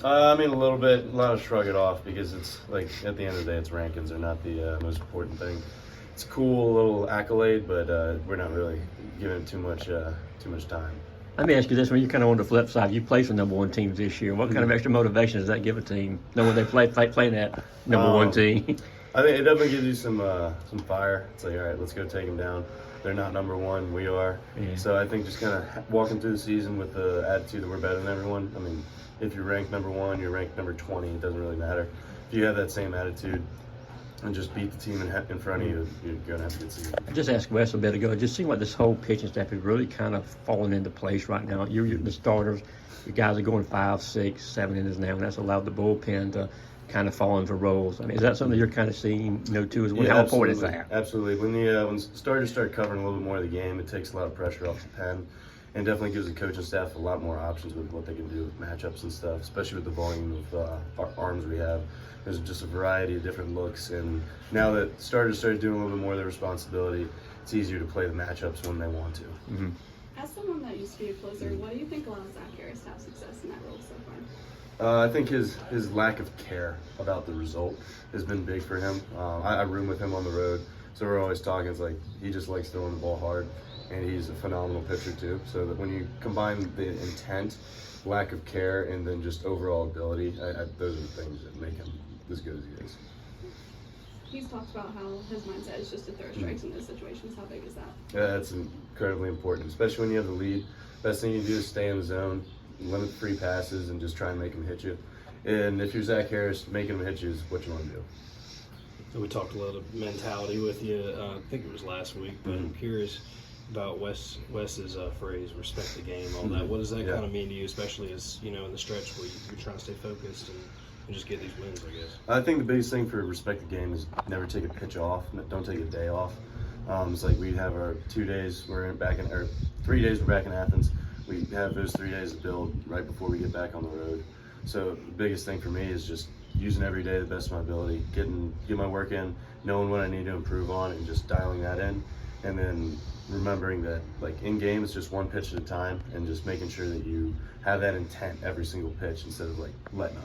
I mean, a little bit, a lot of shrug it off because it's like at the end of the day, it's rankings. They're not the most important thing. It's a cool little accolade, but we're not really giving it too much time. Let me ask you this: when you're kind of on the flip side, you play some number one teams this year. What kind of extra motivation does that give a team, knowing they playing that number one team? I think it definitely gives you some fire. It's like, all right, let's go take them down. They're not number one, we are. Yeah. So I think just kind of walking through the season with the attitude that we're better than everyone. I mean, if you're ranked number one, you're ranked number 20. It doesn't really matter. If you have that same attitude and just beat the team in front of you, you're gonna have a good season. I just asked Wes a bit ago. It just seemed like this whole pitching staff is really kind of falling into place right now. You're the starters. You guys are going 5, 6, 7 innings now, and that's allowed the bullpen to kind of fall into roles. I mean, is that something you're kind of seeing, too, as well? Yeah, How important is that? Absolutely. When starters start covering a little bit more of the game, it takes a lot of pressure off the pen, and definitely gives the coaching staff a lot more options with what they can do with matchups and stuff, especially with the volume of arms we have. There's just a variety of different looks, and now that starters started doing a little bit more of their responsibility, it's easier to play the matchups when they want to. Mm-hmm. As someone that used to be a closer, what do you think allows Zach Harris to have success in that role so far? I think his lack of care about the result has been big for him. I room with him on the road, so we're always talking. It's like he just likes throwing the ball hard, and he's a phenomenal pitcher too. So that when you combine the intent, lack of care, and then just overall ability, those are the things that make him as good as he is. He's talked about how his mindset is just to throw strikes in those situations. How big is that? Yeah, that's incredibly important, especially when you have the lead. Best thing you do is stay in the zone, limit free passes, and just try and make him hit you. And if you're Zach Harris, making him hit you is what you want to do. We talked a lot of mentality with you. I think it was last week, but I'm curious about Wes's phrase, respect the game, all that. What does that kind of mean to you, especially as, in the stretch where you're trying to stay focused and just get these wins, I guess? I think the biggest thing for respect the game is never take a pitch off. Don't take a day off. It's like we have our 2 days, or 3 days we're back in Athens. We have those 3 days to build right before we get back on the road. So the biggest thing for me is just using every day the best of my ability, get my work in, knowing what I need to improve on, and just dialing that in. And then remembering that, like, in game, it's just one pitch at a time, and just making sure that you have that intent every single pitch instead of like letting up.